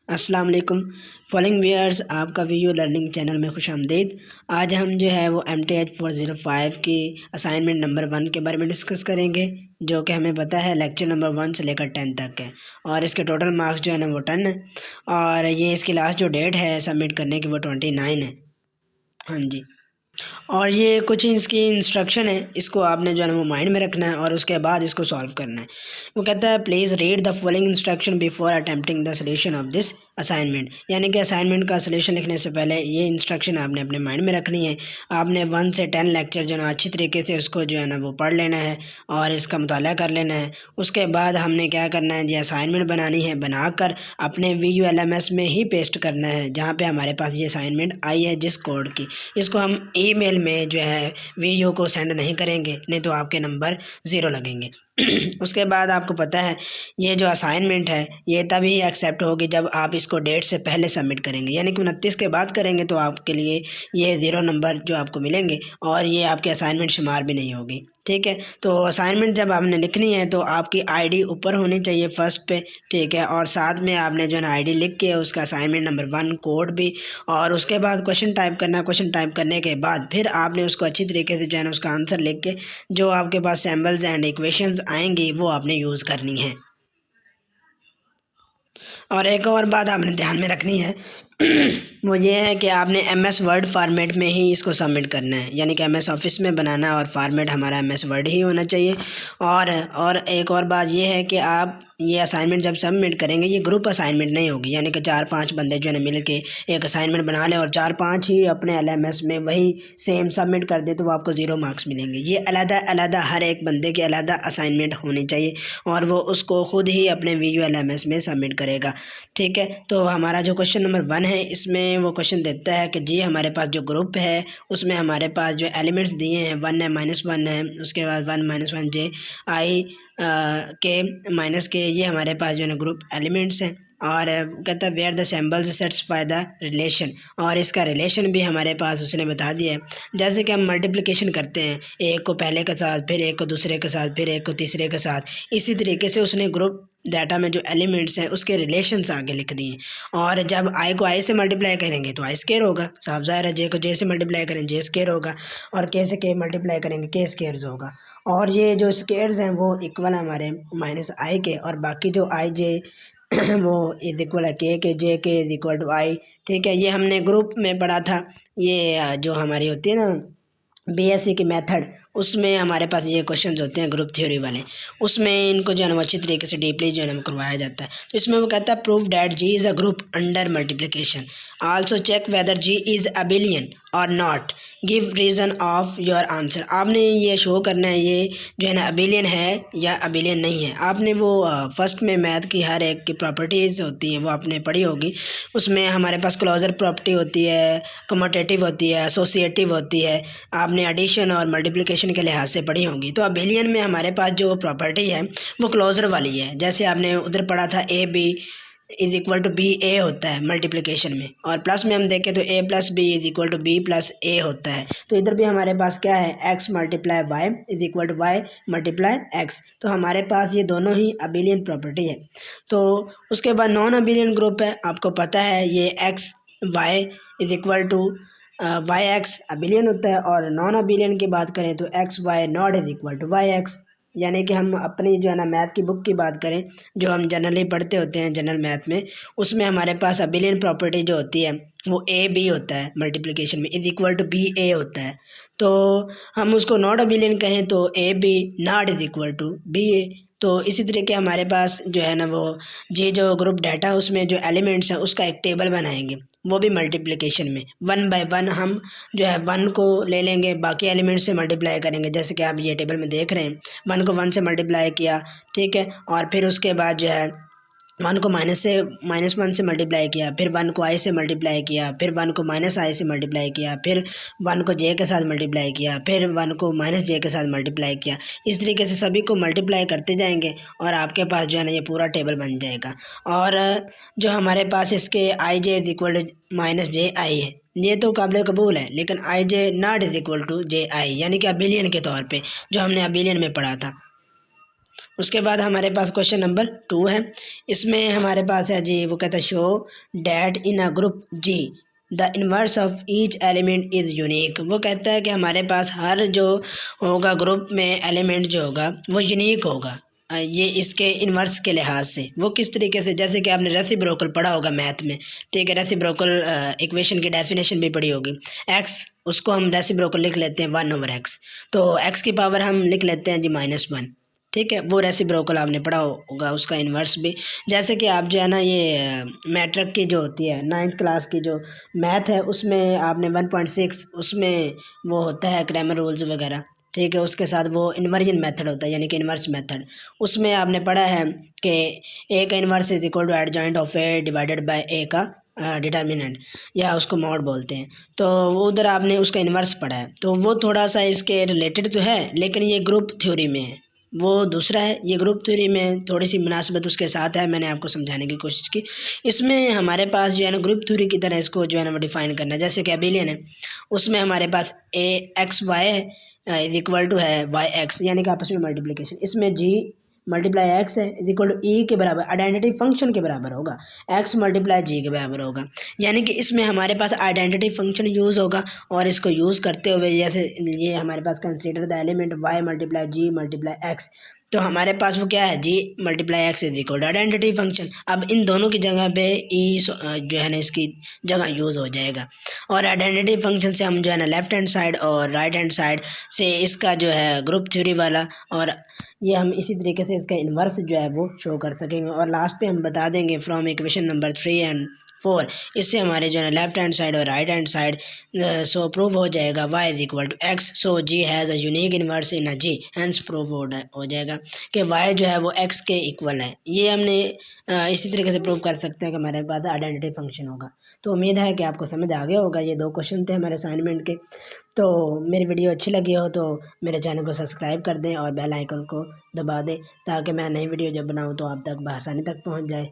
अस्सलाम वालेकुम। Following viewers, आपका वीडियो लर्निंग चैनल में खुशामदीद। आज हम जो है वो MTH 405 की असाइनमेंट नंबर 1 के बारे में डिस्कस करेंगे, जो कि हमें पता है लेक्चर नंबर 1 से लेकर 10 तक है। और इसके टोटल मार्क्स जो है ना वो 10 है, और ये इसकी लास्ट जो डेट है सबमिट करने की वो 29 है। हाँ जी। और ये कुछ इसकी इंस्ट्रक्शन है, इसको आपने जो है ना वो माइंड में रखना है और उसके बाद इसको सॉल्व करना है। वो कहता है please read the following instruction before attempting the solution of this assignment. यानी कि असाइनमेंट का सोल्यूशन लिखने से पहले ये इंस्ट्रक्शन आपने अपने माइंड में रखनी है। आपने 1 से 10 लेक्चर जो है ना अच्छी तरीके से उसको जो है ना वो पढ़ लेना है और इसका मुताला कर लेना है। उसके बाद हमने क्या करना है जी, असाइनमेंट बनानी है, बनाकर अपने VULMS में ही पेस्ट करना है जहाँ पे हमारे पास ये असाइनमेंट आई है जिस कोड की। इसको हम ईमेल में जो है वीडियो को सेंड नहीं करेंगे, नहीं तो आपके नंबर 0 लगेंगे। उसके बाद आपको पता है ये जो असाइनमेंट है ये तभी एक्सेप्ट होगी जब आप इसको डेट से पहले सबमिट करेंगे, यानी कि 29 के बाद करेंगे तो आपके लिए ये 0 नंबर जो आपको मिलेंगे और ये आपकी असाइनमेंट शुमार भी नहीं होगी। ठीक है, तो असाइनमेंट जब आपने लिखनी है तो आपकी आईडी ऊपर होनी चाहिए फर्स्ट पे। ठीक है, और साथ में आपने जो है ना आईडी लिख के उसका असाइनमेंट नंबर 1 कोड भी, और उसके बाद क्वेश्चन टाइप करना। क्वेश्चन टाइप करने के बाद फिर आपने उसको अच्छी तरीके से जो है ना उसका आंसर लिख के जो आपके पास सैम्बल्स एंड इक्वेशंस आएंगी वो आपने यूज़ करनी है। और एक और बात आपने ध्यान में रखनी है वो ये है कि आपने MS वर्ड फॉर्मेट में ही इसको सबमिट करना है, यानी कि MS ऑफिस में बनाना है और फॉर्मेट हमारा MS वर्ड ही होना चाहिए। और एक और बात ये है कि आप ये असाइनमेंट जब सबमिट करेंगे ये ग्रुप असाइनमेंट नहीं होगी, यानी कि 4-5 बंदे जो है ना मिल के एक असाइनमेंट बना लें और 4-5 ही अपने LMS में वही सेम सबमिट कर दे तो वो आपको 0 मार्क्स मिलेंगे। ये अलग अलग हर एक बंदे के अलग असाइनमेंट होनी चाहिए और वो उसको खुद ही अपने VULMS में सबमिट करेगा। ठीक है, तो हमारा जो क्वेश्चन नंबर 1 है इसमें वो क्वेश्चन देता है कि जी हमारे पास जो ग्रुप है उसमें हमारे पास जो एलिमेंट्स दिए हैं 1 है, -1 है, उसके बाद 1 - 1 j i के माइनस के, ये हमारे पास जो है ना ग्रुप एलिमेंट्स हैं। और कहता है where the symbols satisfy the relation, और इसका रिलेशन भी हमारे पास उसने बता दिया है। जैसे कि हम मल्टीप्लिकेशन करते हैं एक को पहले के साथ, फिर एक को दूसरे के साथ, फिर एक को तीसरे के साथ, इसी तरीके से उसने ग्रुप डाटा में जो एलिमेंट्स हैं उसके रिलेशंस आगे लिख दिए। और जब आई को आई से मल्टीप्लाई करेंगे तो आई स्केयर होगा, साफ ज़ाहिर है। जे को जे से मल्टीप्लाई करें जे स्केयर होगा, और के से के मल्टीप्लाई करेंगे के स्केयर्स होगा। और ये जो स्केयर्स हैं वो इक्वल हमारे -i के, और बाकी जो आई जे वो इज इक्वल है के जे के इज इक्वल टू आई। ठीक है, ये हमने ग्रुप में पढ़ा था। ये जो हमारी होती है ना BSc की मेथड, उसमें हमारे पास ये क्वेश्चंस होते हैं ग्रुप थ्योरी वाले, उसमें इनको जो है ना वो अच्छी तरीके से डीपली जो है ना करवाया जाता है। तो इसमें वो कहता है prove that G is a group under multiplication, also check whether G is abelian और नॉट, give reason of your answer. आपने ये शो करना है ये जो है ना अबिलियन है या अबिलियन नहीं है। आपने वो फर्स्ट में मैथ की हर एक की प्रॉपर्टीज़ होती हैं वो आपने पढ़ी होगी। उसमें हमारे पास क्लोजर प्रॉपर्टी होती है, कम्यूटेटिव होती है, एसोसिएटिव होती है, आपने एडिशन और मल्टीप्लिकेशन के लिहाज से पढ़ी होंगी। तो अबिलियन में हमारे पास जो प्रॉपर्टी है वो क्लोजर वाली है, जैसे आपने उधर पढ़ा था AB is equal to BA होता है मल्टीप्लिकेशन में, और प्लस में हम देखें तो A + B is equal to B + A होता है। तो इधर भी हमारे पास क्या है, X × Y is equal to Y × X। तो हमारे पास ये दोनों ही अबिलियन प्रॉपर्टी है। तो उसके बाद नॉन अबिलियन ग्रुप है, आपको पता है ये XY is equal to YX abelian होता है, और नॉन अबिलियन की बात करें तो XY not is equal to YX। यानी कि हम अपनी जो है ना मैथ की बुक की बात करें जो हम जनरली पढ़ते होते हैं जनरल मैथ में, उसमें हमारे पास अबिलियन प्रॉपर्टी जो होती है वो AB होता है मल्टीप्लिकेशन में, इज इक्वल टू BA होता है। तो हम उसको नॉट अबिलियन कहें तो AB not is equal to BA। तो इसी तरीके हमारे पास जो है ना वो ये जो ग्रुप डाटा उसमें जो एलिमेंट्स हैं उसका एक टेबल बनाएंगे, वो भी मल्टीप्लिकेशन में 1 बाय 1 हम जो है 1 को ले लेंगे, बाकी एलिमेंट्स से मल्टीप्लाई करेंगे। जैसे कि आप ये टेबल में देख रहे हैं 1 को 1 से मल्टीप्लाई किया, ठीक है, और फिर उसके बाद जो है 1 को -1 से मल्टीप्लाई किया, फिर 1 को I से मल्टीप्लाई किया, फिर 1 को -I से मल्टीप्लाई किया, फिर 1 को J के साथ मल्टीप्लाई किया, फिर 1 को -J के साथ मल्टीप्लाई किया। इस तरीके से सभी को मल्टीप्लाई करते जाएंगे और आपके पास जो है ना ये पूरा टेबल बन जाएगा। और जो हमारे पास इसके IJ is equal to -JI है, ये तो काबिल कबूल है, लेकिन IJ not is equal to JI, यानी कि अबिलियन के तौर पे जो हमने अबिलियन में पढ़ा था। उसके बाद हमारे पास क्वेश्चन नंबर 2 है। इसमें हमारे पास है जी, वो कहता है show that in a group G the inverse of each element is unique. वो कहता है कि हमारे पास हर जो होगा ग्रुप में एलिमेंट जो होगा वो यूनिक होगा, ये इसके इन्वर्स के लिहाज से। वो किस तरीके से, जैसे कि आपने रेसिप्रोकल पढ़ा होगा मैथ में, ठीक है, रेसिप्रोकल इक्वेशन की डेफिनेशन भी पढ़ी होगी। एक्स, उसको हम रेसिप्रोकल लिख लेते हैं 1/x, तो एक्स की पावर हम लिख लेते हैं जी -1, ठीक है। वो रेसिप्रोकल आपने पढ़ा होगा, उसका इन्वर्स भी। जैसे कि आप जो है ना ये मैट्रिक की जो होती है 9th क्लास की जो मैथ है, उसमें आपने 1.6 उसमें वो होता है क्रैमर रूल्स वगैरह, ठीक है। उसके साथ वो इन्वर्जन मेथड होता है, यानी कि इन्वर्स मेथड। उसमें आपने पढ़ा है कि ए का inverse is equal to adjoint of A divided by A का डिटर्मिनेंट, या उसको मॉड बोलते हैं। तो वो उधर आपने उसका इन्वर्स पढ़ा है, तो वो थोड़ा सा इसके रिलेटेड तो है, लेकिन ये ग्रुप थ्योरी में है, वो दूसरा है। ये ग्रुप थ्योरी में थोड़ी सी मुनासिबत उसके साथ है, मैंने आपको समझाने की कोशिश की। इसमें हमारे पास जो है ना ग्रुप थ्योरी की तरह इसको जो है ना वो डिफ़ाइन करना है। जैसे कि अबेलियन है, उसमें हमारे पास a x y is equal to है वाई एक्स, यानी कि आपस में मल्टीप्लिकेशन। इसमें जी मल्टीप्लाई एक्स है इज इक्वल टू ई के बराबर, आइडेंटिटी फंक्शन के बराबर होगा, एक्स मल्टीप्लाई जी के बराबर होगा। यानी कि इसमें हमारे पास आइडेंटिटी फंक्शन यूज़ होगा, और इसको यूज़ करते हुए जैसे ये हमारे पास consider the element y multiply g multiply x, तो हमारे पास वो क्या है, g multiply x is equal to identity function. अब इन दोनों की जगह पे ई जो है ना इसकी जगह यूज़ हो जाएगा, और आइडेंटिटी फंक्शन से हम जो है ना लेफ्ट हैंड साइड और राइट हैंड साइड से इसका जो है ग्रुप थ्योरी वाला, और ये हम इसी तरीके से इसका इन्वर्स जो है वो शो कर सकेंगे। और लास्ट पे हम बता देंगे फ्रॉम इक्वेशन नंबर 3 एंड 4, इससे हमारे जो है ना लेफ्ट हैंड साइड और right hand side so prove हो जाएगा y is equal to x, so G has a unique inverse in a G, hence prove हो जाएगा कि y जो है वो x के इक्वल है। ये हमने इसी तरीके से प्रूव कर सकते हैं कि हमारे पास आइडेंटिटी फंक्शन होगा। तो उम्मीद है कि आपको समझ आ गया होगा। ये 2 क्वेश्चन थे हमारे असाइनमेंट के। तो मेरी वीडियो अच्छी लगी हो तो मेरे चैनल को सब्सक्राइब कर दें और बेल आइकन को दबा दें, ताकि मैं नई वीडियो जब बनाऊँ तो आप तक बआसानी तक पहुँच जाए।